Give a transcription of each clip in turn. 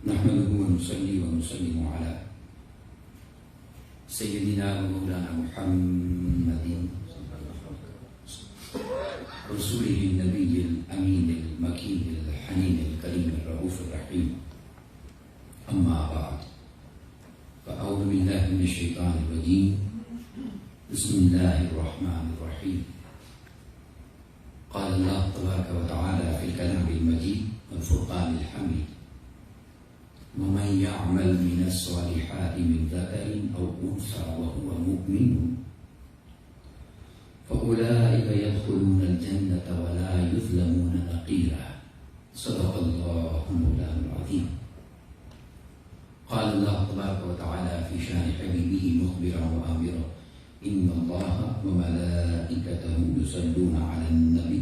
نحمده ونصلي ونسلم على سيدنا ومولانا محمد رسوله النبي الأمين المكين الحنين الكريم الرؤوف الرحيم. أما بعد، فأعوذ بالله من الشيطان الرجيم. بسم الله الرحمن الرحيم. قال الله تبارك وتعالى في الكلام المجيد والفرقان الحميد: ومن يعمل من الصالحات من ذكر أو أنثى وهو مؤمن فأولئك يدخلون الجنة ولا يظلمون نقيرا. صدق الله مولانا العظيم. قال الله تبارك وتعالى في شان حبيبه مخبرا وآمرا: إن الله وملائكته يصلون على النبي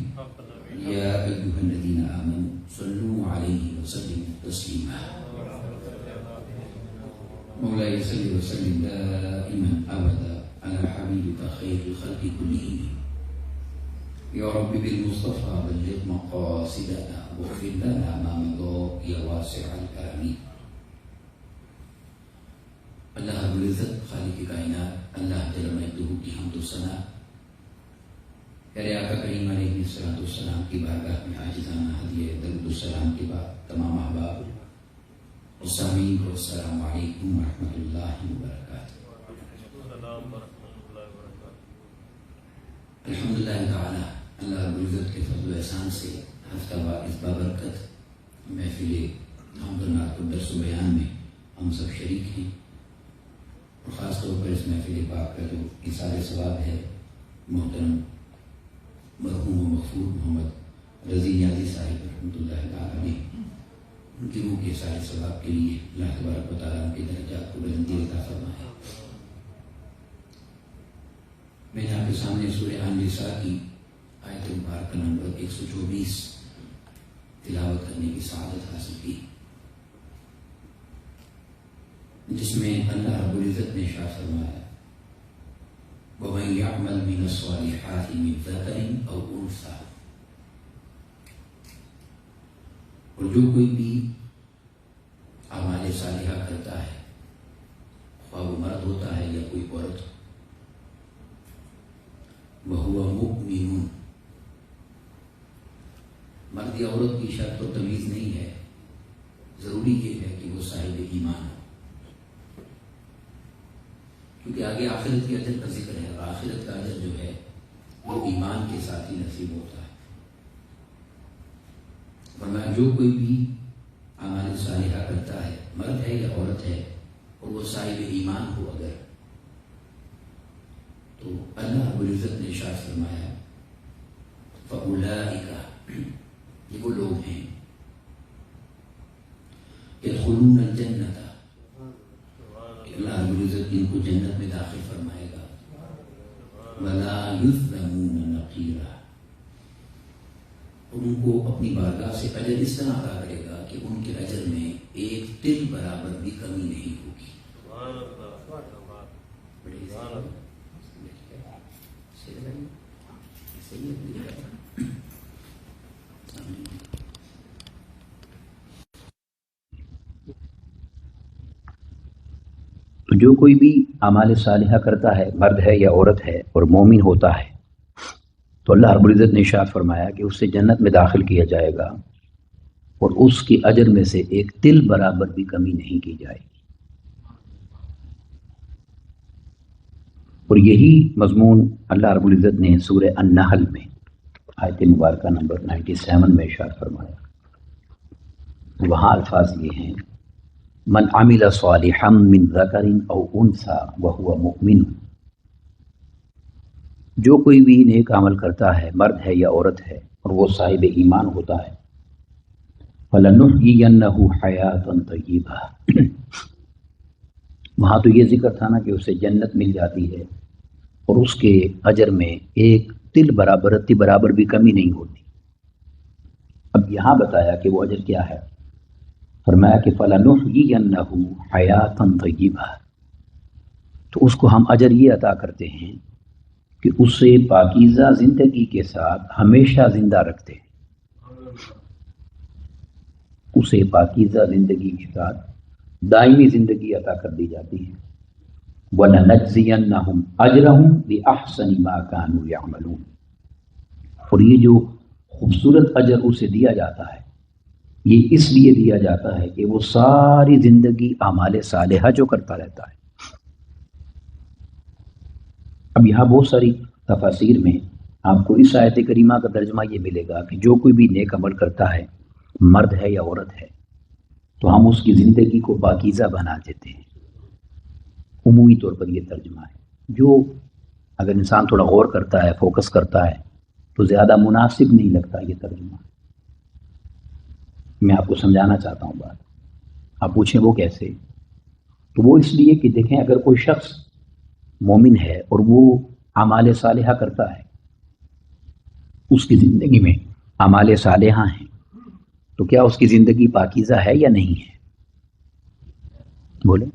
يا أيها الذين آمنوا صلوا عليه وسلموا تسليما. مولاي صل وسلم دائما أبدا على حبيبك خير الخلق كلهم. يا رب بالمصطفى بلغ مقاصدنا واغفر لنا ما مضى يا واسع الكرم. اللہ رب العزت خالق کائنات اللہ جل مجدہ کی حمد و ثنا پیارے آقا کریم علیہ الصلوۃ والسلام کی بارگاہ میں عاجزانہ ہدیہ درود و سلام کے بعد تمام احباب اور سامعین کو السلام علیکم ورحمۃ اللہ وبرکاتہ. الحمدللہ تعالی اللہ رب العزت کے فضل و احسان سے ہفتہ وار اس بابرکت محفل حمد و نعت و درس و بیان میں ہم سب شریک ہیں، اور خاص طور پر اس محفل پاک کا جو اثار ثواب ہے محترم مرحوم و مغفور محمد رضی نیازی صاحب رحمۃ اللہ تعالیٰ علیہ، ان کی روح کے اثار ثواب کے لیے اللہ تبارک و تعالیٰ ان کے درجات کو بلندی عطا فرمائے. میں نے آپ کے سامنے سورہ النساء کی آیت مبارکہ نمبر 124 تلاوت کرنے کی سعادت حاصل کی، جس میں اللہ رب العزت نے ارشاد فرمایا: وَمَن يَعْمَلْ مِنَ الصَّالِحَاتِ مِن ذَكَرٍ أَوْ أُنثَىٰ، اور جو کوئی بھی اعمال صالحہ کرتا ہے، خواہ وہ مرد ہوتا ہے یا کوئی عورت، وَهُوَ مُؤْمِنٌ، مرد یا عورت کی شرط و تمیز نہیں ہے، ضروری یہ ہے کہ وہ صاحب ایمان ہو، کیونکہ آگے آخرت کے اجر کا ذکر ہے، اور آخرت کا اجر جو ہے وہ ایمان کے ساتھ ہی نصیب ہوتا ہے. ورنہ جو کوئی بھی اعمال صالحہ کرتا ہے، مرد ہے یا عورت ہے، اور وہ صاحب ایمان ہو اگر، تو اللہ رب العزت نے ارشاد فرمایا: فَأُولَئِكَ، یہ وہ لوگ ہیں، يَدْخُلُونَ الْجَنَّةَ، اللہ رب العزت ان کو جنت میں داخل فرمائے گا، وَلَا يُظْلَمُونَ نَقِيرًا، اور ان کو اپنی بارگاہ سے اجر اس طرح عطا کرے گا کہ ان کے اجر میں ایک تل برابر بھی کمی نہیں ہوگی. تو جو کوئی بھی اعمال صالحہ کرتا ہے، مرد ہے یا عورت ہے، اور مومن ہوتا ہے، تو اللہ رب العزت نے ارشاد فرمایا کہ اسے جنت میں داخل کیا جائے گا، اور اس کی اجر میں سے ایک تل برابر بھی کمی نہیں کی جائے گی. اور یہی مضمون اللہ رب العزت نے سورہ النحل میں آیت مبارکہ نمبر 97 میں ارشاد فرمایا. وہاں الفاظ یہ ہیں: من عمل صالحا من ذکر او انثى وهو مؤمن، جو کوئی بھی نیک عمل کرتا ہے، مرد ہے یا عورت ہے، اور وہ صاحب ایمان ہوتا ہے، فَلَنُحْيِيَنَّهُ حَيَاةً طَيِّبَةً، وہاں تو یہ ذکر تھا نا کہ اسے جنت مل جاتی ہے، اور اس کے اجر میں ایک تل برابر رتی برابر بھی کمی نہیں ہوتی. اب یہاں بتایا کہ وہ اجر کیا ہے، فرمایا کہ فَلَنُحْيِيَنَّهُ حَيَاةً طَيِّبَةً، تو اس کو ہم اجر یہ عطا کرتے ہیں کہ اسے پاکیزہ زندگی کے ساتھ ہمیشہ زندہ رکھتے ہیں. اسے پاکیزہ زندگی کے ساتھ دائمی زندگی عطا کر دی جاتی ہے۔ وَلَنَجْزِيَنَّهُمْ أَجْرَهُمْ بِأَحْسَنِ مَا كَانُوا يَعْمَلُونَ، اور یہ جو خوبصورت اجر اسے دیا جاتا ہے، یہ اس لیے دیا جاتا ہے کہ وہ ساری زندگی اعمال صالحہ جو کرتا رہتا ہے۔ اب یہاں بہت ساری تفاسیر میں آپ کو اس آیت کریمہ کا ترجمہ یہ ملے گا کہ جو کوئی بھی نیک عمل کرتا ہے، مرد ہے یا عورت ہے، تو ہم اس کی زندگی کو پاکیزہ بنا دیتے ہیں۔ عمومی طور پر یہ ترجمہ ہے، جو اگر انسان تھوڑا غور کرتا ہے، فوکس کرتا ہے، تو زیادہ مناسب نہیں لگتا یہ ترجمہ۔ میں آپ کو سمجھانا چاہتا ہوں بات، آپ پوچھیں وہ کیسے؟ تو وہ اس لیے کہ دیکھیں، اگر کوئی شخص مومن ہے اور وہ اعمال صالحہ کرتا ہے، اس کی زندگی میں اعمال صالحہ ہیں، تو کیا اس کی زندگی پاکیزہ ہے یا نہیں ہے؟ بولیں،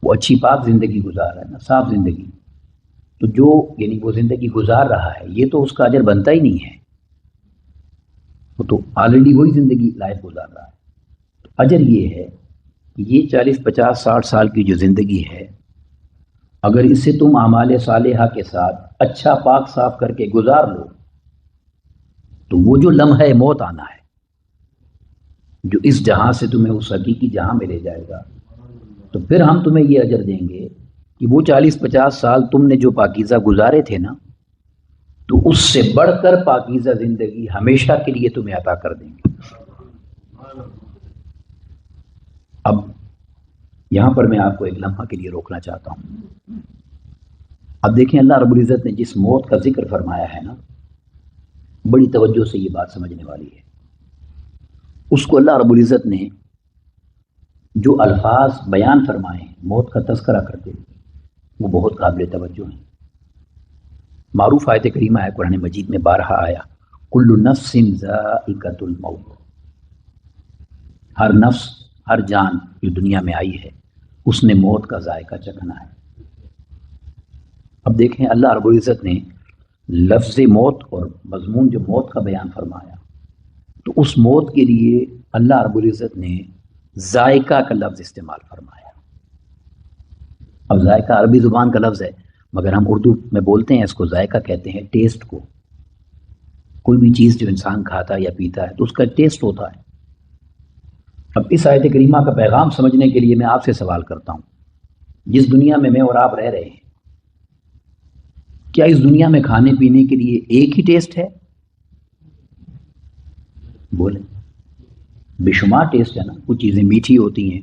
وہ اچھی پاک زندگی گزار رہا ہے نا، صاف زندگی، تو جو یعنی وہ زندگی گزار رہا ہے، یہ تو اس کا اجر بنتا ہی نہیں ہے، وہ تو آلریڈی وہی زندگی لائف گزار رہا ہے۔ تو اجر یہ ہے کہ یہ 40 50 60 سال کی جو زندگی ہے، اگر اسے تم اعمال صالحہ کے ساتھ اچھا پاک صاف کر کے گزار لو، تو وہ جو لمحہ موت آنا ہے، جو اس جہاں سے تمہیں اس حقیقی جہاں میں لے جائے گا، تو پھر ہم تمہیں یہ اجر دیں گے کہ وہ 40 50 سال تم نے جو پاکیزہ گزارے تھے نا، تو اس سے بڑھ کر پاکیزہ زندگی ہمیشہ کے لیے تمہیں عطا کر دیں گے۔ اب یہاں پر میں آپ کو ایک لمحہ کے لیے روکنا چاہتا ہوں۔ اب دیکھیں، اللہ رب العزت نے جس موت کا ذکر فرمایا ہے نا، بڑی توجہ سے یہ بات سمجھنے والی ہے۔ اس کو اللہ رب العزت نے جو الفاظ بیان فرمائے ہیں موت کا تذکرہ کرتے ہوئے، وہ بہت قابل توجہ ہیں۔ معروف آیت کریمہ ہے قرآن مجید میں، بارہا آیا، کل نفس ذائقۃ الموت، ہر نفس، ہر جان جو دنیا میں آئی ہے، اس نے موت کا ذائقہ چکھنا ہے۔ اب دیکھیں، اللہ رب العزت نے لفظ موت اور مضمون جو موت کا بیان فرمایا، تو اس موت کے لیے اللہ رب العزت نے ذائقہ کا لفظ استعمال فرمایا۔ اب ذائقہ عربی زبان کا لفظ ہے، مگر ہم اردو میں بولتے ہیں اس کو ذائقہ کہتے ہیں، ٹیسٹ کو۔ کوئی بھی چیز جو انسان کھاتا ہے یا پیتا ہے تو اس کا ٹیسٹ ہوتا ہے۔ اب اس آیت کریمہ کا پیغام سمجھنے کے لیے میں آپ سے سوال کرتا ہوں، جس دنیا میں میں اور آپ رہ رہے ہیں، کیا اس دنیا میں کھانے پینے کے لیے ایک ہی ٹیسٹ ہے؟ بولیں، بے شمار ٹیسٹ ہے نا۔ کچھ چیزیں میٹھی ہوتی ہیں،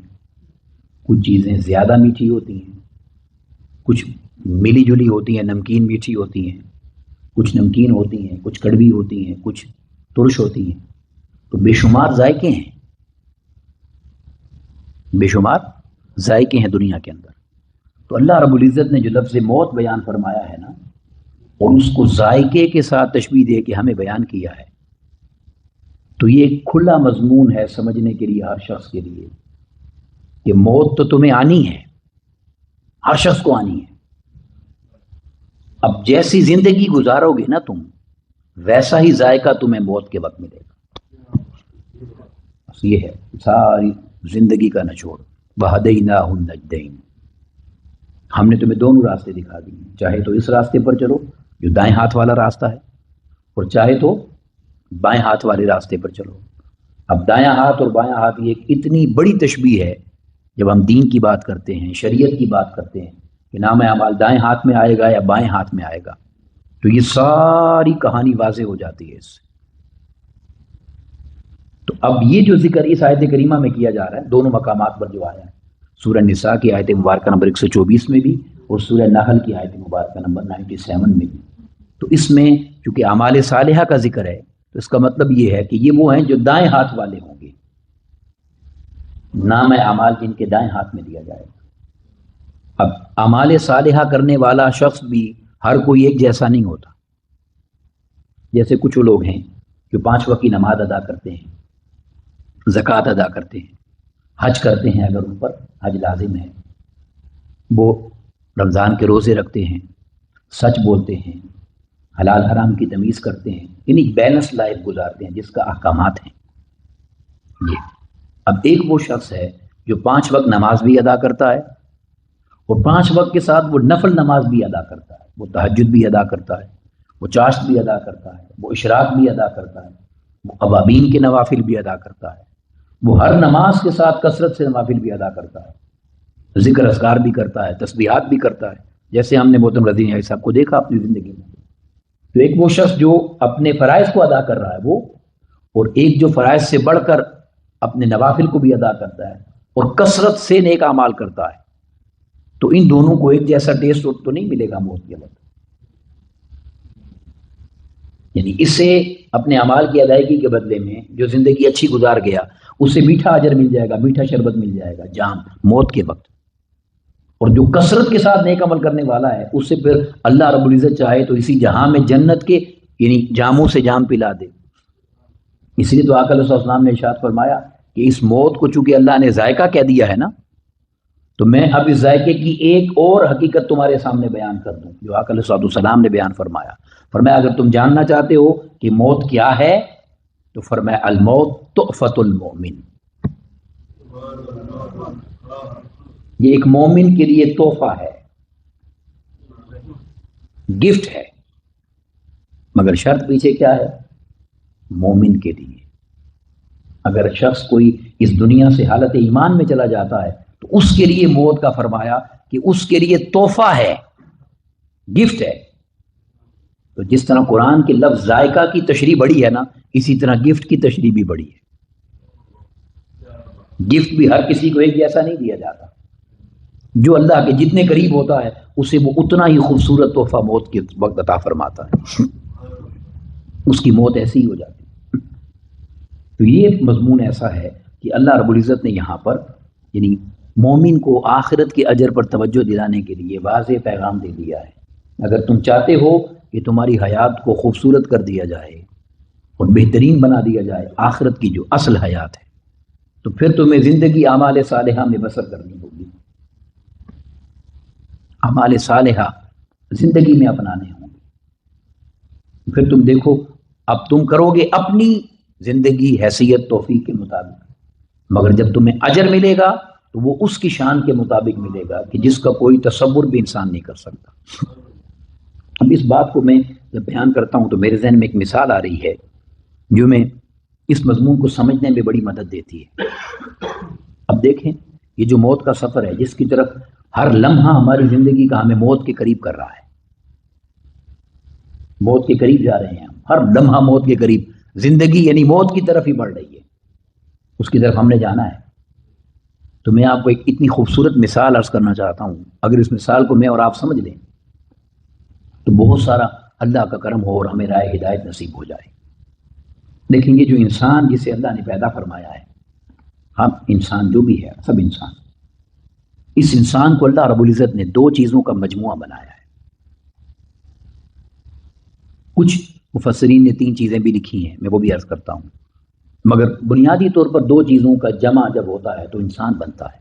کچھ چیزیں زیادہ میٹھی ہوتی ہیں، کچھ ملی جلی ہوتی ہیں، نمکین میٹھی ہوتی ہیں، کچھ نمکین ہوتی ہیں، کچھ کڑوی ہوتی ہیں، کچھ ترش ہوتی ہیں۔ تو بے شمار ذائقے ہیں، بے شمار ذائقے ہیں دنیا کے اندر۔ تو اللہ رب العزت نے جو لفظ موت بیان فرمایا ہے نا، اور اس کو ذائقے کے ساتھ تشبیہ دے کے ہمیں بیان کیا ہے، تو یہ ایک کھلا مضمون ہے سمجھنے کے لیے ہر شخص کے لیے کہ موت تو تمہیں آنی ہے، ہر شخص کو آنی ہے۔ اب جیسی زندگی گزارو گے نا تم، ویسا ہی ذائقہ تمہیں موت کے وقت ملے گا۔ بس یہ ہے ساری زندگی کا نچوڑ۔ وَهَدَيْنَاهُ النَّجْدَيْنِ، ہم نے تمہیں دونوں راستے دکھا دیے، چاہے تو اس راستے پر چلو جو دائیں ہاتھ والا راستہ ہے، اور چاہے تو بائیں ہاتھ والے راستے پر چلو۔ اب دایاں ہاتھ اور بایاں ہاتھ یہ ایک اتنی بڑی تشبیہ ہے جب ہم دین کی بات کرتے ہیں، شریعت کی بات کرتے ہیں کہ نام اعمال دائیں ہاتھ میں آئے گا یا بائیں ہاتھ میں آئے گا، تو یہ ساری کہانی واضح ہو جاتی ہے اس سے۔ تو اب یہ جو ذکر اس آیت کریمہ میں کیا جا رہا ہے، دونوں مقامات پر جو آیا ہے، سورہ نساء کی آیت مبارکہ نمبر 124 میں بھی اور سورہ نحل کی آیت مبارکہ نمبر 97 میں بھی، تو اس میں چونکہ اعمال صالحہ کا ذکر ہے، تو اس کا مطلب یہ ہے کہ یہ وہ ہیں جو دائیں ہاتھ والے ہوں گے، نام اعمال جن کے دائیں ہاتھ میں دیا جائے گا۔ اب اعمال صالحہ کرنے والا شخص بھی ہر کوئی ایک جیسا نہیں ہوتا۔ جیسے کچھ لوگ ہیں جو 5 وقت کی نماز ادا کرتے ہیں، زکوٰۃ ادا کرتے ہیں، حج کرتے ہیں اگر ان پر حج لازم ہے، وہ رمضان کے روزے رکھتے ہیں، سچ بولتے ہیں، حلال حرام کی تمیز کرتے ہیں، یعنی بیلنس لائف گزارتے ہیں جس کا احکامات ہیں۔ اب ایک وہ شخص ہے جو 5 وقت نماز بھی ادا کرتا ہے اور 5 وقت کے ساتھ وہ نفل نماز بھی ادا کرتا ہے، وہ تہجد بھی ادا کرتا ہے، وہ چاشت بھی ادا کرتا ہے، وہ اشراق بھی ادا کرتا ہے، وہ اوابین کے نوافل بھی ادا کرتا ہے، وہ ہر نماز کے ساتھ کثرت سے نوافل بھی ادا کرتا ہے، ذکر اذکار بھی کرتا ہے، تسبیحات بھی کرتا ہے، جیسے ہم نے محترم رضی علیہ صاحب کو دیکھا اپنی زندگی میں۔ تو ایک وہ شخص جو اپنے فرائض کو ادا کر رہا ہے وہ، اور ایک جو فرائض سے بڑھ کر اپنے نوافل کو بھی ادا کرتا ہے اور کثرت سے نیک اعمال کرتا ہے، تو ان دونوں کو ایک جیسا ٹیسٹ تو نہیں ملے گا موت کے وقت۔ یعنی اس سے اپنے اعمال کی ادائیگی کے بدلے میں جو زندگی اچھی گزار گیا اس سے میٹھا اجر مل جائے گا، میٹھا شربت مل جائے گا جام موت کے وقت، اور جو کثرت کے ساتھ نیک عمل کرنے والا ہے اس سے پھر اللہ رب العزت چاہے تو اسی جہاں میں جنت کے یعنی جاموں سے جام پلا دے۔ اس لیے تو آقا علیہ السلام نے ارشاد فرمایا کہ اس موت کو چونکہ اللہ نے ذائقہ کہہ دیا ہے نا، تو میں اب اس ذائقے کی ایک اور حقیقت تمہارے سامنے بیان کر دوں جو آقا علیہ السلام نے بیان فرمایا۔ فرمایا اگر تم جاننا چاہتے ہو کہ موت کیا ہے تو فرمایا الموت تحفۃ المؤمن، یہ ایک مومن کے لیے تحفہ ہے، گفٹ ہے، مگر شرط پیچھے کیا ہے؟ مومن کے لیے۔ اگر شخص کوئی اس دنیا سے حالت ایمان میں چلا جاتا ہے تو اس کے لیے موت کا فرمایا کہ اس کے لیے تحفہ ہے، گفٹ ہے۔ تو جس طرح قرآن کے لفظ ذائقہ کی تشریح بڑی ہے نا، اسی طرح گفٹ کی تشریح بھی بڑی ہے۔ گفٹ بھی ہر کسی کو ایک جیسا نہیں دیا جاتا، جو اللہ کے جتنے قریب ہوتا ہے اسے وہ اتنا ہی خوبصورت تحفہ موت کے وقت عطا فرماتا ہے، اس کی موت ایسی ہی ہو جاتی ہے۔ تو یہ مضمون ایسا ہے کہ اللہ رب العزت نے یہاں پر یعنی مومن کو آخرت کے اجر پر توجہ دلانے کے لیے واضح پیغام دے دیا ہے۔ اگر تم چاہتے ہو کہ تمہاری حیات کو خوبصورت کر دیا جائے اور بہترین بنا دیا جائے، آخرت کی جو اصل حیات ہے، تو پھر تمہیں زندگی اعمال صالحہ میں بسر کرنی ہوگی، اعمال صالحہ زندگی میں اپنانے ہوں گے۔ پھر تم دیکھو اب تم کرو گے اپنی زندگی حیثیت توفیق کے مطابق، مگر جب تمہیں اجر ملے گا تو وہ اس کی شان کے مطابق ملے گا کہ جس کا کوئی تصور بھی انسان نہیں کر سکتا۔ اب اس بات کو میں جب بیان کرتا ہوں تو میرے ذہن میں ایک مثال آ رہی ہے جو میں اس مضمون کو سمجھنے میں بڑی مدد دیتی ہے۔ اب دیکھیں یہ جو موت کا سفر ہے جس کی طرف ہر لمحہ ہماری زندگی کا ہمیں موت کے قریب کر رہا ہے، موت کے قریب جا رہے ہیں ہم، ہر لمحہ موت کے قریب، زندگی یعنی موت کی طرف ہی بڑھ رہی ہے، اس کی طرف ہم نے جانا ہے۔ تو میں آپ کو ایک اتنی خوبصورت مثال عرض کرنا چاہتا ہوں، اگر اس مثال کو میں اور آپ سمجھ لیں تو بہت سارا اللہ کا کرم ہو اور ہمیں رائے ہدایت نصیب ہو جائے۔ دیکھیں گے جو انسان جسے اللہ نے پیدا فرمایا ہے، ہم انسان جو بھی ہے سب انسان، اس انسان کو اللہ رب العزت نے 2 چیزوں کا مجموعہ بنایا ہے۔ کچھ مفسرین نے 3 چیزیں بھی لکھی ہیں، میں وہ بھی عرض کرتا ہوں، مگر بنیادی طور پر 2 چیزوں کا جمع جب ہوتا ہے تو انسان بنتا ہے،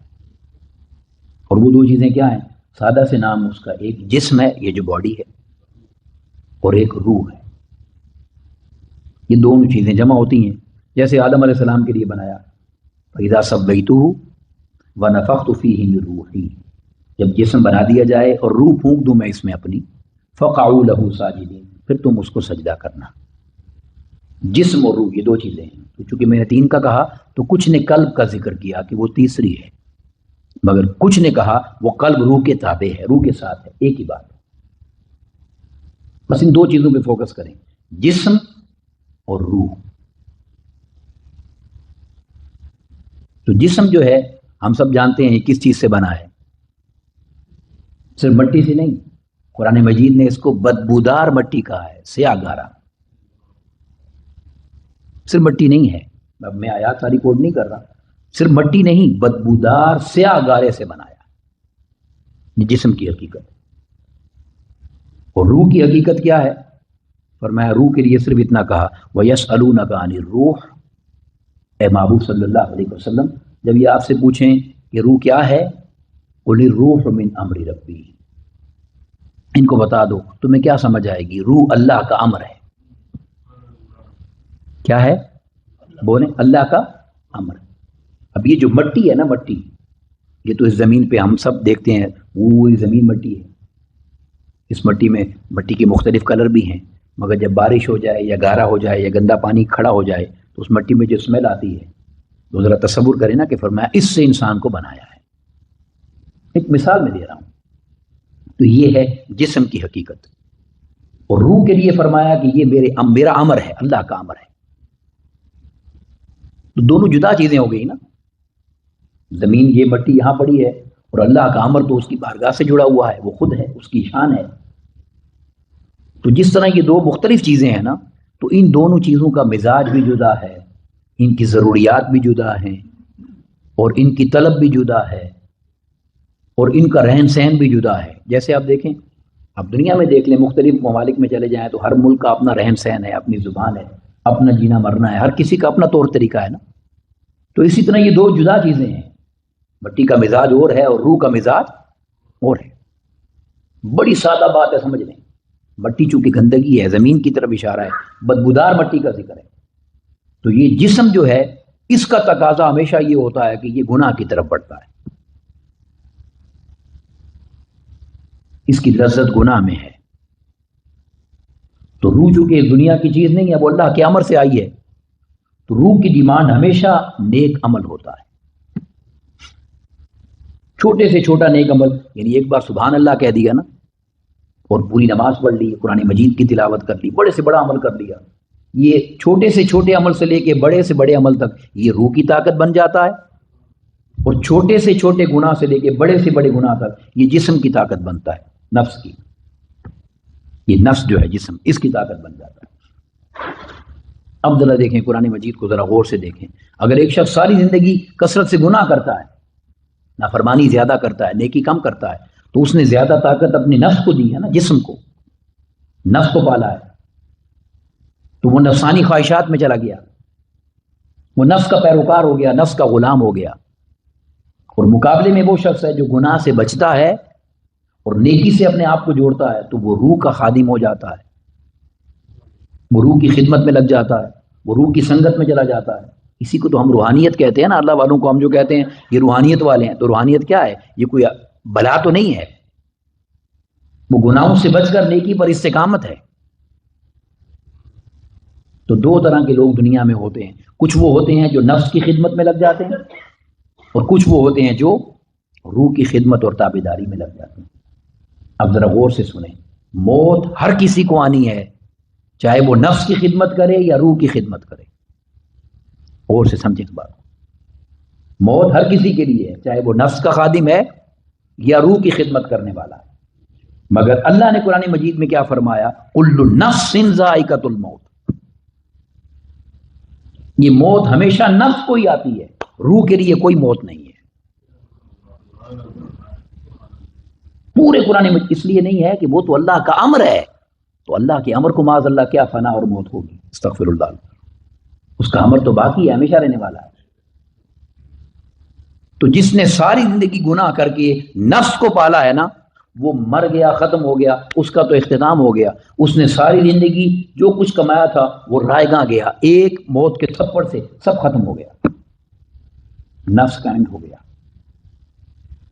اور وہ 2 چیزیں کیا ہیں؟ سادہ سے نام اس کا ایک جسم ہے، یہ جو باڈی ہے، اور ایک روح ہے۔ یہ دونوں چیزیں جمع ہوتی ہیں، جیسے آدم علیہ السلام کے لیے بنایا فَإِذَا سَوَّيْتُهُ وَنَفَخْتُ فِيهِ مِن رُوحِي، جب جسم بنا دیا جائے اور روح پھونک دوں میں اس میں اپنی، فَقَعُوا لَهُ سَاجِدِينَ، پھر تم اس کو سجدہ کرنا۔ جسم اور روح یہ 2 چیزیں ہیں، تو چونکہ میں نے 3 کا کہا تو کچھ نے قلب کا ذکر کیا کہ وہ تیسری ہے، مگر کچھ نے کہا وہ قلب روح کے تابع ہے، روح کے ساتھ ہے، ایک ہی بات ہے۔ بس ان 2 چیزوں پہ فوکس کریں، جسم اور روح۔ تو جسم جو ہے ہم سب جانتے ہیں کس چیز سے بنا ہے، صرف مٹی سے نہیں، قرآن مجید نے اس کو بدبودار مٹی کہا ہے، سیاہ گارا، صرف مٹی نہیں ہے، اب میں آیات ساری کوڈ نہیں کر رہا، صرف مٹی نہیں، بدبودار سیاہ گارے سے بنایا، یہ جسم کی حقیقت۔ اور روح کی حقیقت کیا ہے؟ فرمایا روح کے لیے صرف اتنا کہا وَيَسْأَلُونَكَ عَنِ الرُّوحِ، اے محبوب صلی اللہ علیہ وسلم جب یہ آپ سے پوچھیں کہ روح کیا ہے، قُلِ الرُّوحُ مِنْ أَمْرِ رَبِّي، ان کو بتا دو، تمہیں کیا سمجھ آئے گی؟ روح اللہ کا امر ہے۔ کیا ہے؟ بولیں، اللہ کا امر۔ اب یہ جو مٹی ہے نا، مٹی یہ تو اس زمین پہ ہم سب دیکھتے ہیں، وہی زمین مٹی ہے، اس مٹی میں مٹی کے مختلف کلر بھی ہیں، مگر جب بارش ہو جائے یا گارا ہو جائے یا گندا پانی کھڑا ہو جائے تو اس مٹی میں جو اسمیل آتی ہے، تو ذرا تصور کریں نا کہ فرمایا اس سے انسان کو بنایا ہے۔ ایک مثال میں دے رہا ہوں، تو یہ ہے جسم کی حقیقت، اور روح کے لیے فرمایا کہ یہ میرا امر ہے، اللہ کا امر ہے۔ تو دونوں جدا چیزیں ہو گئی نا، زمین یہ مٹی یہاں پڑی ہے، اور اللہ کا امر تو اس کی بارگاہ سے جڑا ہوا ہے، وہ خود ہے، اس کی شان ہے۔ تو جس طرح یہ دو مختلف چیزیں ہیں نا، تو ان دونوں چیزوں کا مزاج بھی جدا ہے، ان کی ضروریات بھی جدا ہیں، اور ان کی طلب بھی جدا ہے، اور ان کا رہن سہن بھی جدا ہے۔ جیسے آپ دیکھیں، آپ دنیا میں دیکھ لیں، مختلف ممالک میں چلے جائیں تو ہر ملک کا اپنا رہن سہن ہے، اپنی زبان ہے، اپنا جینا مرنا ہے، ہر کسی کا اپنا طور طریقہ ہے نا۔ تو اسی طرح یہ دو جدا چیزیں ہیں، مٹی کا مزاج اور ہے اور روح کا مزاج اور ہے۔ بڑی سادہ بات ہے، سمجھ لیں، مٹی چونکہ گندگی ہے، زمین کی طرف اشارہ ہے، بدبودار مٹی کا ذکر ہے، تو یہ جسم جو ہے اس کا تقاضا ہمیشہ یہ ہوتا ہے کہ یہ گناہ کی طرف بڑھتا ہے، اس کی لذت گناہ میں ہے۔ تو روح چونکہ اس دنیا کی چیز نہیں ہے، وہ اللہ کے امر سے آئی ہے، تو روح کی ڈیمانڈ ہمیشہ نیک عمل ہوتا ہے، چھوٹے سے چھوٹا نیک عمل، یعنی ایک بار سبحان اللہ کہہ دیا نا، اور پوری نماز پڑھ لی، قرآن مجید کی تلاوت کر لی، بڑے سے بڑا عمل کر لیا، یہ چھوٹے سے چھوٹے عمل سے لے کے بڑے سے بڑے عمل تک یہ روح کی طاقت بن جاتا ہے، اور چھوٹے سے چھوٹے گناہ سے لے کے بڑے سے بڑے گناہ تک یہ جسم کی طاقت بنتا ہے، نفس کی، یہ نفس جو ہے جسم، اس کی طاقت بن جاتا ہے۔ اب ذرا دیکھیں قرآن مجید کو، ذرا غور سے دیکھیں، اگر ایک شخص ساری زندگی کثرت سے گناہ کرتا ہے، نافرمانی زیادہ کرتا ہے، نیکی کم کرتا ہے، تو اس نے زیادہ طاقت اپنے نفس کو دی ہے نا، جسم کو، نفس کو پالا ہے، تو وہ نفسانی خواہشات میں چلا گیا، وہ نفس کا پیروکار ہو گیا، نفس کا غلام ہو گیا۔ اور مقابلے میں وہ شخص ہے جو گناہ سے بچتا ہے اور نیکی سے اپنے آپ کو جوڑتا ہے، تو وہ روح کا خادم ہو جاتا ہے، وہ روح کی خدمت میں لگ جاتا ہے، وہ روح کی سنگت میں چلا جاتا ہے۔ اسی کو تو ہم روحانیت کہتے ہیں نا، اللہ والوں کو ہم جو کہتے ہیں یہ روحانیت والے ہیں، تو روحانیت کیا ہے؟ یہ کوئی بلا تو نہیں ہے، وہ گناہوں سے بچ کر نیکی پر استقامت ہے۔ تو دو طرح کے لوگ دنیا میں ہوتے ہیں، کچھ وہ ہوتے ہیں جو نفس کی خدمت میں لگ جاتے ہیں، اور کچھ وہ ہوتے ہیں جو روح کی خدمت اور تابعداری میں لگ جاتے ہیں۔ اب ذرا غور سے سنیں، موت ہر کسی کو آنی ہے، چاہے وہ نفس کی خدمت کرے یا روح کی خدمت کرے، غور سے سمجھیں اس بات کو۔ موت ہر کسی کے لیے ہے، چاہے وہ نفس کا خادم ہے یا روح کی خدمت کرنے والا ہے، مگر اللہ نے قرآن مجید میں کیا فرمایا؟ کل نفس ذائقۃ الموت، یہ موت ہمیشہ نفس کو ہی آتی ہے، روح کے لیے کوئی موت نہیں ہے۔ پورے قرآن مجید اس لیے نہیں ہے کہ وہ تو اللہ کا امر ہے، تو اللہ کے امر کو معاذ اللہ کیا فنا اور موت ہوگی، استغفر اللہ، اس کا امر تو باقی ہے، ہمیشہ رہنے والا ہے۔ تو جس نے ساری زندگی گناہ کر کے نفس کو پالا ہے نا، وہ مر گیا، ختم ہو گیا، اس کا تو اختتام ہو گیا، اس نے ساری زندگی جو کچھ کمایا تھا وہ رائے گاں گیا، ایک موت کے تھپڑ سے سب ختم ہو گیا، نفس کا اینڈ ہو گیا۔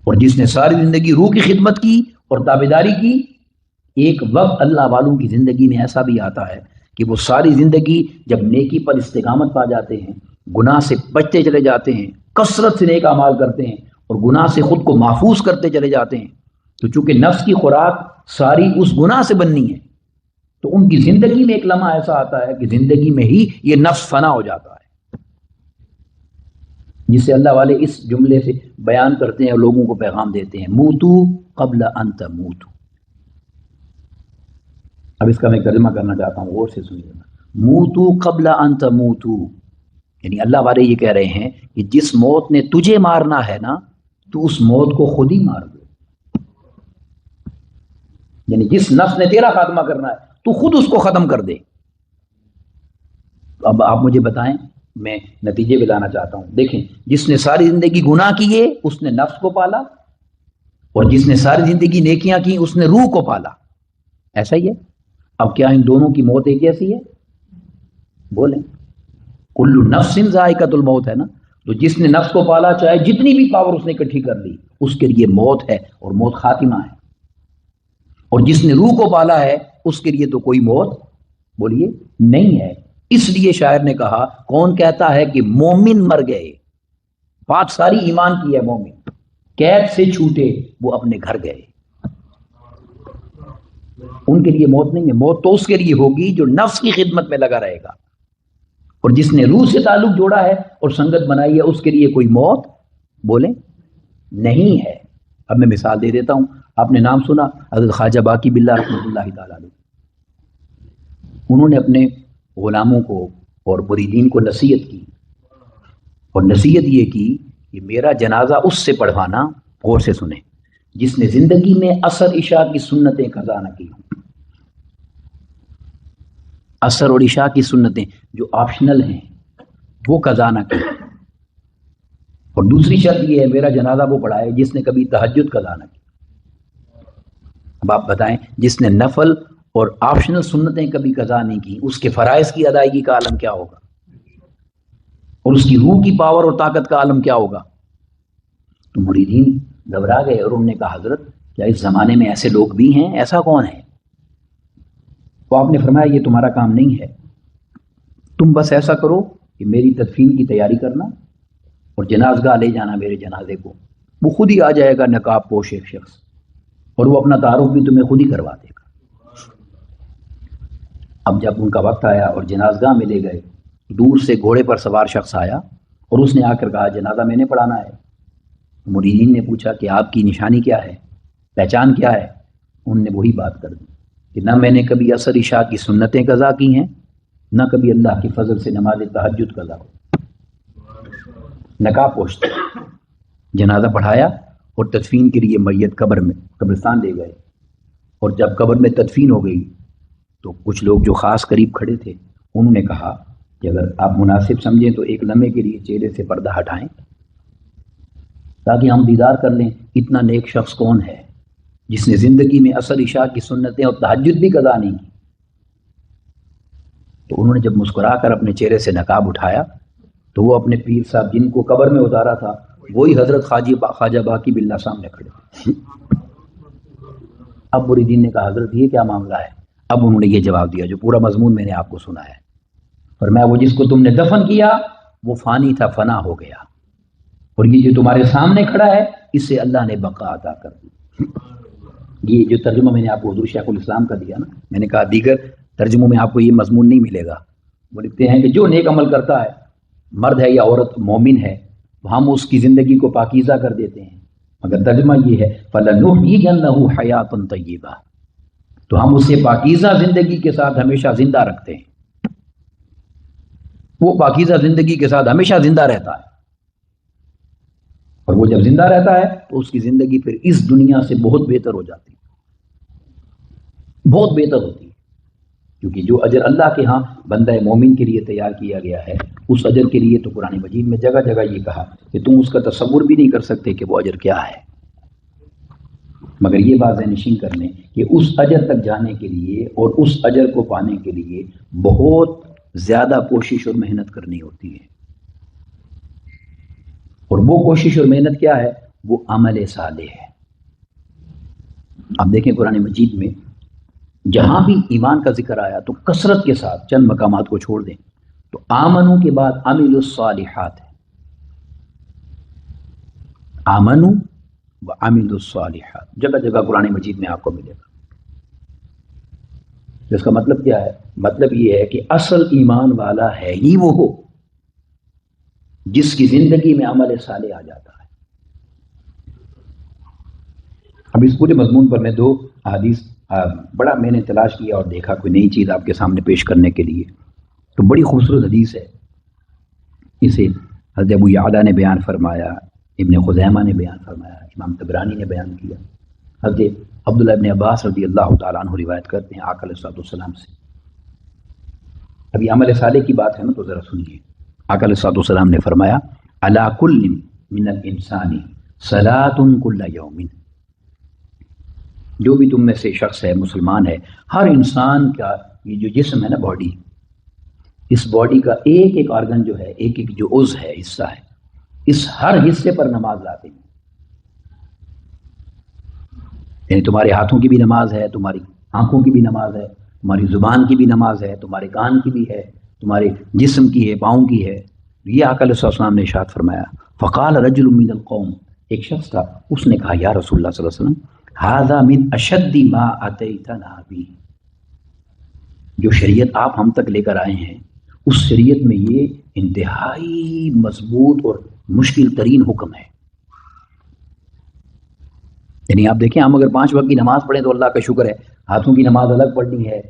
اور جس نے ساری زندگی روح کی خدمت کی اور تابعداری کی، ایک وقت اللہ والوں کی زندگی میں ایسا بھی آتا ہے کہ وہ ساری زندگی جب نیکی پر استقامت پا جاتے ہیں، گناہ سے بچتے چلے جاتے ہیں، کثرت سے نیک اعمال کرتے ہیں اور گناہ سے خود کو محفوظ کرتے چلے جاتے ہیں، تو چونکہ نفس کی خوراک ساری اس گناہ سے بننی ہے، تو ان کی زندگی میں ایک لمحہ ایسا آتا ہے کہ زندگی میں ہی یہ نفس فنا ہو جاتا ہے، جسے اللہ والے اس جملے سے بیان کرتے ہیں اور لوگوں کو پیغام دیتے ہیں، موتو قبل ان تموتو۔ اب اس کا میں ترجمہ کرنا چاہتا ہوں، غور سے سنیے گا۔ موتو قبل ان تموتو، یعنی اللہ والے یہ کہہ رہے ہیں کہ جس موت نے تجھے مارنا ہے نا، تو اس موت کو خود ہی مار دے، یعنی جس نفس نے تیرا خاتمہ کرنا ہے تو خود اس کو ختم کر دے۔ اب آپ مجھے بتائیں، میں نتیجے بھی لانا چاہتا ہوں۔ دیکھیں، جس نے ساری زندگی گناہ کیے اس نے نفس کو پالا، اور جس نے ساری زندگی نیکیاں کی اس نے روح کو پالا، ایسا ہی ہے۔ اب کیا ان دونوں کی موت ایک جیسی ہے؟ بولیں، کل نفس ذائقۃ الموت ہے نا، تو جس نے نفس کو پالا، چاہے جتنی بھی پاور اس نے اکٹھی کر لی، اس کے لیے موت ہے، اور موت خاتمہ ہے. اور جس نے روح کو پالا ہے اس کے لیے تو کوئی موت بولیے نہیں ہے. اس لیے شاعر نے کہا، کون کہتا ہے کہ مومن مر گئے، بات ساری ایمان کی ہے. مومن قید سے چھوٹے وہ اپنے گھر گئے. ان کے لیے موت نہیں ہے. موت تو اس کے لیے ہوگی جو نفس کی خدمت میں لگا رہے گا، اور جس نے روح سے تعلق جوڑا ہے اور سنگت بنائی ہے اس کے لیے کوئی موت بولے نہیں ہے. اب میں مثال دے دیتا ہوں. آپ نے نام سنا حضرت خواجہ باقی باللہ رحمۃ اللہ تعالیٰ علیہ. انہوں نے اپنے غلاموں کو اور مریدین کو نصیحت کی، اور نصیحت یہ کی کہ میرا جنازہ اس سے پڑھوانا، غور سے سنیں، جس نے زندگی میں عصر عشاء کی سنتیں قضا نہ کی ہوں. عصر اور عشاء کی سنتیں جو آپشنل ہیں وہ قضا نہ کی. اور دوسری شرط یہ ہے میرا جنازہ وہ پڑھائے جس نے کبھی تہجد قضا نہ کی. اب آپ بتائیں، جس نے نفل اور آپشنل سنتیں کبھی قضا نہیں کی، اس کے فرائض کی ادائیگی کا عالم کیا ہوگا، اور اس کی روح کی پاور اور طاقت کا عالم کیا ہوگا. تو مریدین گھبرا گئے اور انہوں نے کہا، حضرت کیا اس زمانے میں ایسے لوگ بھی ہیں؟ ایسا کون ہے؟ تو آپ نے فرمایا یہ تمہارا کام نہیں ہے. تم بس ایسا کرو کہ میری تدفین کی تیاری کرنا اور جنازگاہ لے جانا میرے جنازے کو. وہ خود ہی آ جائے گا نقاب پوش ایک شخص، اور وہ اپنا تعارف بھی تمہیں خود ہی کروا دے گا. اب جب ان کا وقت آیا اور جنازگاہ میں لے گئے، دور سے گھوڑے پر سوار شخص آیا اور اس نے آ کر کہا جنازہ میں نے پڑھانا ہے. مریدین نے پوچھا کہ آپ کی نشانی کیا ہے، پہچان کیا ہے؟ انہوں نے وہی بات کر دی کہ نہ میں نے کبھی عصر عشاء کی سنتیں قضا کی ہیں، نہ کبھی اللہ کے فضل سے نماز تہجد قضا ہو. نقاب پوشتے جنازہ پڑھایا اور تدفین کے لیے میت قبرستان لے گئے. اور جب قبر میں تدفین ہو گئی تو کچھ لوگ جو خاص قریب کھڑے تھے انہوں نے کہا کہ اگر آپ مناسب سمجھیں تو ایک لمحے کے لیے چہرے سے پردہ ہٹائیں تاکہ ہم دیدار کر لیں اتنا نیک شخص کون ہے جس نے زندگی میں عصر عشاء کی سنتیں اور تہجد بھی قضا نہیں کی. تو انہوں نے جب مسکرا کر اپنے چہرے سے نقاب اٹھایا تو وہ اپنے پیر صاحب جن کو قبر میں اتارا تھا وہی حضرت خواجہ باقی باللہ سامنے کھڑے. اب مریدین نے کہا حضرت یہ کیا معاملہ ہے؟ اب انہوں نے یہ جواب دیا جو پورا مضمون میں نے آپ کو سنا ہے. فرمایا وہ جس کو تم نے دفن کیا وہ فانی تھا، فنا ہو گیا، اور یہ جو تمہارے سامنے کھڑا ہے اس سے اللہ نے بقا عطا کر دی. یہ جو ترجمہ میں نے آپ کو حضور شیخ الاسلام کا دیا نا، میں نے کہا دیگر ترجموں میں آپ کو یہ مضمون نہیں ملے گا. وہ لکھتے ہیں کہ جو نیک عمل کرتا ہے، مرد ہے یا عورت مومن ہے، ہم اس کی زندگی کو پاکیزہ کر دیتے ہیں. مگر ترجمہ یہ ہے فَلَنُحْيِيَنَّهُ حَيَاةً طَيِّبَةً، تو ہم اسے پاکیزہ زندگی کے ساتھ ہمیشہ زندہ رکھتے ہیں. وہ پاکیزہ زندگی کے ساتھ ہمیشہ زندہ رہتا ہے، اور وہ جب زندہ رہتا ہے تو اس کی زندگی پھر اس دنیا سے بہت بہتر ہو جاتی ہے، بہت بہتر ہوتی ہے. کیونکہ جو اجر اللہ کے ہاں بندہ مومن کے لیے تیار کیا گیا ہے اس اجر کے لیے تو قرآن مجید میں جگہ جگہ یہ کہا کہ تم اس کا تصور بھی نہیں کر سکتے کہ وہ اجر کیا ہے. مگر یہ بات ذہن نشین کر لیں کہ اس اجر تک جانے کے لیے اور اس اجر کو پانے کے لیے بہت زیادہ کوشش اور محنت کرنی ہوتی ہے. اور وہ کوشش اور محنت کیا ہے؟ وہ عمل صالح ہے. اب دیکھیں قرآن مجید میں جہاں بھی ایمان کا ذکر آیا تو کثرت کے ساتھ، چند مقامات کو چھوڑ دیں تو آمنو کے بعد عملوا الصالحات ہے. آمنو و عملوا الصالحات جگہ جگہ قرآن مجید میں آپ کو ملے گا. اس کا مطلب کیا ہے؟ مطلب یہ ہے کہ اصل ایمان والا ہے ہی وہ ہو جس کی زندگی میں عمل صالح آ جاتا ہے. اب اس پورے مضمون پر میں دو احادیث بڑا میں نے تلاش کیا اور دیکھا کوئی نئی چیز آپ کے سامنے پیش کرنے کے لیے. تو بڑی خوبصورت حدیث ہے. اسے حضرت ابو یعلا نے بیان فرمایا، ابن خزیمہ نے بیان فرمایا، امام طبرانی نے بیان کیا. حضرت عبداللہ ابن عباس رضی اللہ تعالیٰ عنہ روایت کرتے ہیں آقا علیہ السلام سے. ابھی عمل صالح کی بات ہے نا تو ذرا سنیے. آقا علیہ السلام نے فرمایا علی کل من الانسان صلاۃ کل یوم، جو بھی تم میں سے شخص ہے، مسلمان ہے، ہر انسان کا یہ جو جسم ہے نا، باڈی، اس باڈی کا ایک ایک آرگن جو ہے، ایک ایک جو عضو ہے، حصہ ہے، اس ہر حصے پر نماز لاتے ہیں. یعنی تمہارے ہاتھوں کی بھی نماز ہے، تمہاری آنکھوں کی بھی نماز ہے، تمہاری زبان کی بھی نماز ہے، تمہارے کان کی بھی ہے، تمہارے جسم کی ہے، پاؤں کی ہے. یہ آقا علیہ السلام نے ارشاد فرمایا. فقال رجل من القوم، ایک شخص تھا، اس نے کہا یا رسول اللہ صلی اللہ علیہ وسلم ھذا من اشد ما اتیتنا بہ، جو شریعت آپ ہم تک لے کر آئے ہیں اس شریعت میں یہ انتہائی مضبوط اور مشکل ترین حکم ہے. یعنی آپ دیکھیں، ہم اگر 5 وقت کی نماز پڑھیں تو اللہ کا شکر ہے، ہاتھوں کی نماز الگ پڑھنی ہے،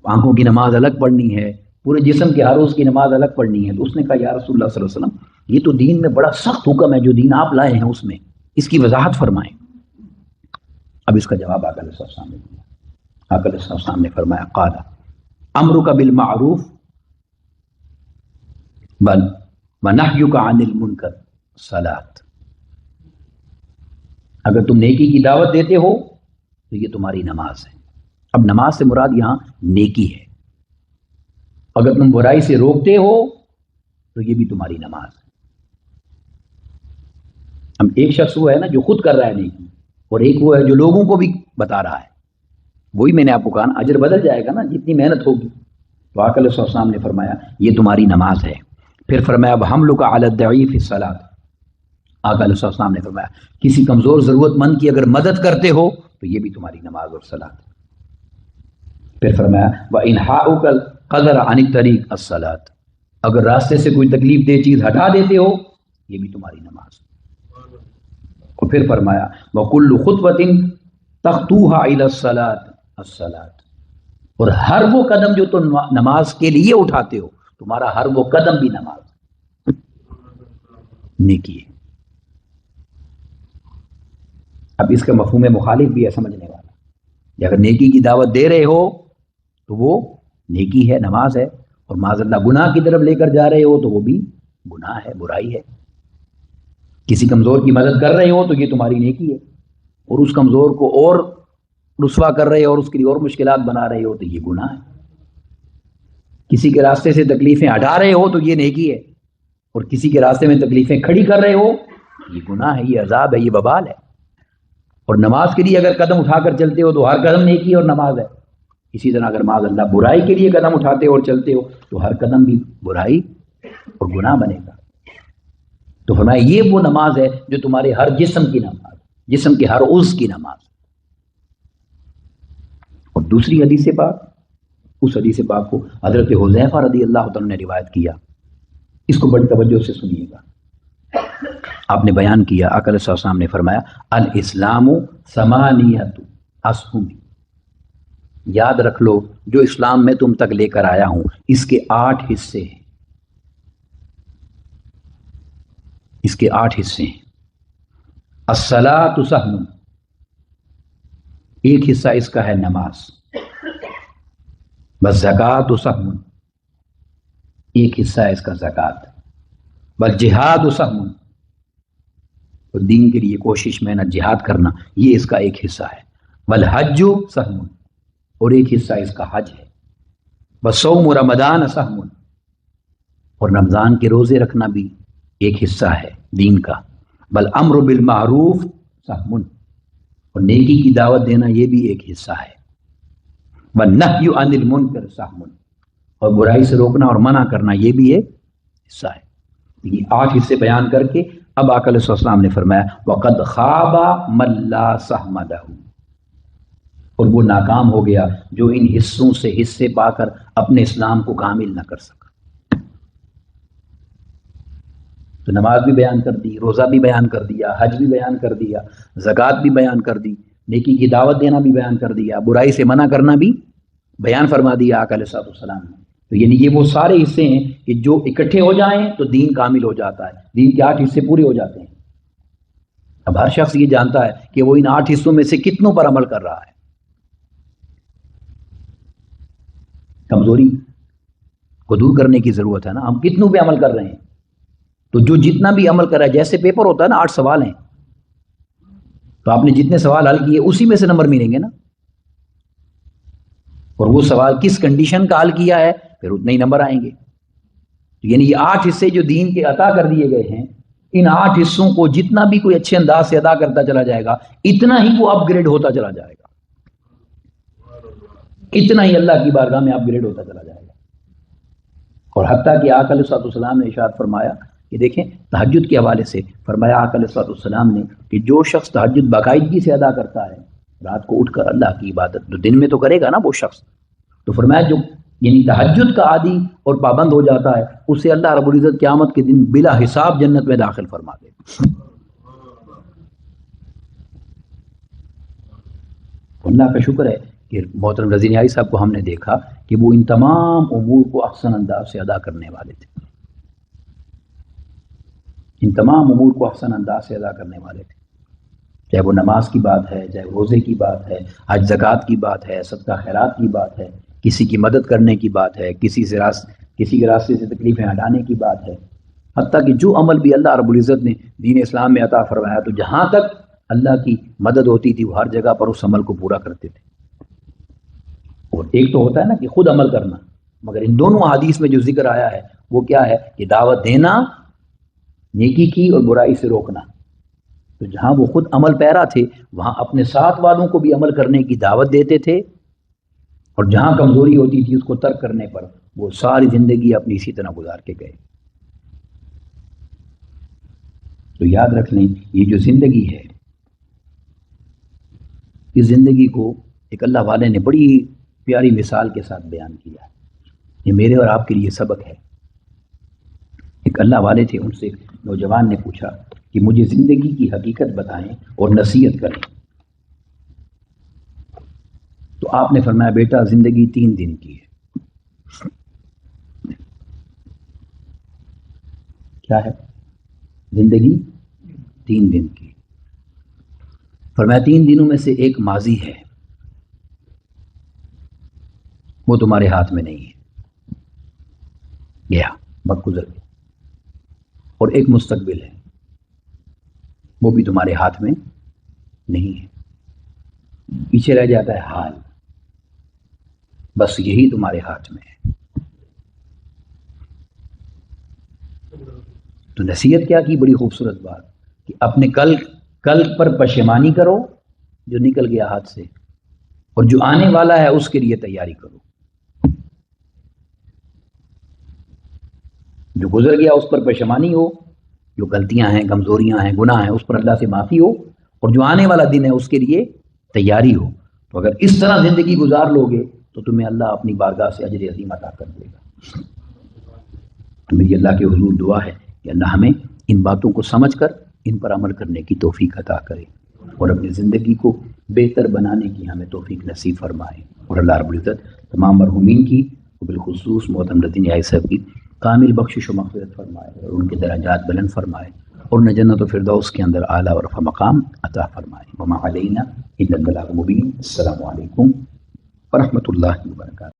آنکھوں کی نماز الگ پڑھنی ہے، پورے جسم کے ہر روز کی نماز الگ پڑھنی ہے. تو اس نے کہا یا رسول اللہ صلی اللہ علیہ وسلم یہ تو دین میں بڑا سخت حکم ہے جو دین آپ لائے ہیں، اس میں اس کی وضاحت فرمائیں. اب اس کا جواب آقا علیہ السلام نے دیا. آقا علیہ السلام نے فرمایا قال امرک بالمعروف بل ونہیک عن المنکر الصلاۃ. اگر تم نیکی کی دعوت دیتے ہو تو یہ تمہاری نماز ہے. اب نماز سے مراد یہاں نیکی ہے. اگر تم برائی سے روکتے ہو تو یہ بھی تمہاری نماز ہے. ہم ایک شخص وہ ہے نا جو خود کر رہا ہے نیکی، اور ایک وہ ہے جو لوگوں کو بھی بتا رہا ہے. وہی میں نے آپ کو کہا نا، اجر بدل جائے گا نا جتنی محنت ہوگی. تو آقا علیہ السلام نے فرمایا یہ تمہاری نماز ہے. پھر فرمایا اب حملک علی الضعیف فی الصلاۃ. آقا علیہ السلام نے فرمایا کسی کمزور ضرورت مند کی اگر مدد کرتے ہو تو یہ بھی تمہاری نماز اور صلاۃ ہے. پھر فرمایا وانحاؤک القدر عن الطریق الصلاۃ. اگر راستے سے کوئی تکلیف دہ چیز ہٹا دیتے ہو یہ بھی تمہاری نماز ہے. اور پھر فرمایا وکل خطوۃ تخطوها الی الصلاۃ الصلاۃ. اور ہر وہ قدم جو تم نماز کے لیے اٹھاتے ہو تمہارا ہر وہ قدم بھی نماز نیکی ہے. اب اس کا مفہوم مخالف بھی ہے سمجھنے والا، کہ اگر نیکی کی دعوت دے رہے ہو تو وہ نیکی ہے، نماز ہے، اور معاذ اللہ گناہ کی طرف لے کر جا رہے ہو تو وہ بھی گناہ ہے، برائی ہے. کسی کمزور کی مدد کر رہے ہو تو یہ تمہاری نیکی ہے، اور اس کمزور کو اور رسوا کر رہے ہو اور اس کے لیے اور مشکلات بنا رہے ہو تو یہ گناہ ہے. کسی کے راستے سے تکلیفیں ہٹا رہے ہو تو یہ نیکی ہے، اور کسی کے راستے میں تکلیفیں کھڑی کر رہے ہو یہ گناہ ہے، یہ عذاب ہے، یہ وبال ہے. اور نماز کے لیے اگر قدم اٹھا کر چلتے ہو تو ہر قدم نیکی اور نماز ہے. اسی طرح اگر معاذ اللہ برائی کے لیے قدم اٹھاتے ہو اور چلتے ہو تو ہر قدم بھی برائی اور گناہ بنے گا. تو فرمایا یہ وہ نماز ہے جو تمہارے ہر جسم کی نماز، جسم کے ہر عضو کی نماز. اور دوسری حدیث پاک، اس حدیث پاک کو حضرت حذیفہ رضی اللہ تعالیٰ نے روایت کیا. اس کو بڑی توجہ سے سنیے گا. آپ نے بیان کیا، آقا علیہ السلام نے فرمایا الاسلام ثمانیۃ اسہم. یاد رکھ لو جو اسلام میں تم تک لے کر آیا ہوں اس کے 8 حصے ہیں. اس کے 8 حصے ہیں. الصلاۃ سہم، ایک حصہ اس کا ہے نماز. والزکوٰۃ سہم، ایک حصہ ہے اس کا زکوٰۃ. والجہاد سہم، اور دین کے لیے کوشش محنت جہاد کرنا یہ اس کا ایک حصہ ہے. والحج سہم، اور ایک حصہ اس کا حج ہے. وصوم رمضان سہم، اور رمضان کے روزے رکھنا بھی ایک حصہ ہے دین کا. والامر بالمعروف سہم، اور نیکی کی دعوت دینا یہ بھی ایک حصہ ہے. والنہی عن المنکر سہم، اور برائی سے روکنا اور منع کرنا یہ بھی ایک حصہ ہے. یہ 8 حصے بیان کر کے اب آقا علیہ السلام نے فرمایا وقد خاب من لا سہم لہ، اور وہ ناکام ہو گیا جو ان حصوں سے حصے پا کر اپنے اسلام کو کامل نہ کر سکا. تو نماز بھی بیان کر دی، روزہ بھی بیان کر دیا، حج بھی بیان کر دیا، زکوٰۃ بھی بیان کر دی، نیکی کی دعوت دینا بھی بیان کر دیا، برائی سے منع کرنا بھی بیان فرما دیا آقا علیہ السلام نے. تو یعنی یہ وہ سارے حصے ہیں کہ جو اکٹھے ہو جائیں تو دین کامل ہو جاتا ہے، دین کے 8 حصے پورے ہو جاتے ہیں. اب ہر شخص یہ جانتا ہے کہ وہ ان 8 حصوں میں سے کتنوں پر عمل کر رہا ہے. کمزوری کو دور کرنے کی ضرورت ہے نا، ہم کتنوں پہ عمل کر رہے ہیں. تو جو جتنا بھی عمل کر رہا ہے، جیسے پیپر ہوتا ہے نا 8 سوال ہیں، تو آپ نے جتنے سوال حل کیے اسی میں سے نمبر ملیں گے نا. اور وہ سوال کس کنڈیشن کا حل کیا ہے پھر اتنے ہی نمبر آئیں گے. یعنی یہ 8 حصے جو دین کے عطا کر دیے گئے ہیں ان 8 حصوں کو جتنا بھی کوئی اچھے انداز سے ادا کرتا چلا جائے گا اتنا ہی وہ اپ گریڈ ہوتا چلا جائے گا، اتنا ہی اللہ کی بارگاہ میں اپ گریڈ ہوتا چلا جائے گا۔ اور حتیٰ کہ آقا علیہ السلام نے ارشاد فرمایا کہ دیکھیں تہجد کے حوالے سے فرمایا آقا علیہ السلام نے کہ جو شخص تہجد باقاعدگی سے ادا کرتا ہے رات کو اٹھ کر اللہ کی عبادت، تو دن میں تو کرے گا نا وہ شخص، تو فرمایا جو یعنی تہجد کا عادی اور پابند ہو جاتا ہے اسے اللہ رب العزت قیامت کے دن بلا حساب جنت میں داخل فرما دے۔ اللہ کا شکر ہے کہ محترم رضی نیازی صاحب کو ہم نے دیکھا کہ وہ ان تمام امور کو احسن انداز سے ادا کرنے والے تھے، ان تمام امور کو احسن انداز سے ادا کرنے والے تھے، چاہے وہ نماز کی بات ہے، چاہے روزے کی بات ہے، حج زکوٰۃ کی بات ہے، صدقہ خیرات کی بات ہے، کسی کی مدد کرنے کی بات ہے، کسی کے راستے سے تکلیفیں ہٹانے کی بات ہے، حتیٰ کہ جو عمل بھی اللہ رب العزت نے دین اسلام میں عطا فرمایا تو جہاں تک اللہ کی مدد ہوتی تھی وہ ہر جگہ پر اس عمل کو پورا کرتے تھے۔ اور ایک تو ہوتا ہے نا کہ خود عمل کرنا، مگر ان دونوں حدیث میں جو ذکر آیا ہے وہ کیا ہے کہ دعوت دینا، نیکی کی اور برائی سے روکنا۔ تو جہاں وہ خود عمل پیرا تھے وہاں اپنے ساتھ والوں کو بھی عمل کرنے کی دعوت دیتے تھے، اور جہاں کمزوری ہوتی تھی اس کو ترک کرنے پر وہ ساری زندگی اپنی اسی طرح گزار کے گئے۔ تو یاد رکھ لیں یہ جو زندگی ہے اس زندگی کو ایک اللہ والے نے بڑی پیاری مثال کے ساتھ بیان کیا ہے، یہ میرے اور آپ کے لیے سبق ہے۔ ایک اللہ والے تھے، ان سے ایک نوجوان نے پوچھا کہ مجھے زندگی کی حقیقت بتائیں اور نصیحت کریں، تو آپ نے فرمایا بیٹا زندگی 3 دن کی ہے۔ کیا ہے؟ زندگی 3 دن کی۔ فرمایا 3 دنوں میں سے ایک ماضی ہے، وہ تمہارے ہاتھ میں نہیں ہے، گیا وقت گزر گیا، اور ایک مستقبل ہے وہ بھی تمہارے ہاتھ میں نہیں ہے، پیچھے رہ جاتا ہے حال، بس یہی تمہارے ہاتھ میں ہے۔ تو نصیحت کیا کی؟ بڑی خوبصورت بات کہ اپنے کل پر پشیمانی کرو جو نکل گیا ہاتھ سے، اور جو آنے والا ہے اس کے لیے تیاری کرو۔ جو گزر گیا اس پر پشیمانی ہو، جو غلطیاں ہیں، کمزوریاں ہیں، گناہ ہیں، اس پر اللہ سے معافی ہو، اور جو آنے والا دن ہے اس کے لیے تیاری ہو۔ تو اگر اس طرح زندگی گزار لو گے تو تمہیں اللہ اپنی بارگاہ سے اجر عظیم عطا کر دے گا۔ تو میری اللہ کے حضور دعا ہے کہ اللہ ہمیں ان باتوں کو سمجھ کر ان پر عمل کرنے کی توفیق عطا کرے، اور اپنی زندگی کو بہتر بنانے کی ہمیں توفیق نصیب فرمائے، اور اللہ رب العزت تمام مرحومین کی بالخصوص محترم رضی نیازی صاحب کی کامل بخشش و مغفرت فرمائے، اور ان کے درجات بلند فرمائے، اور انہیں جنت و فردوس کے اندر اعلیٰ و رفع مقام عطا فرمائے۔ وما علینا الا البلاغ المبین۔ السلام علیکم ورحمۃ اللہ وبرکاتہ۔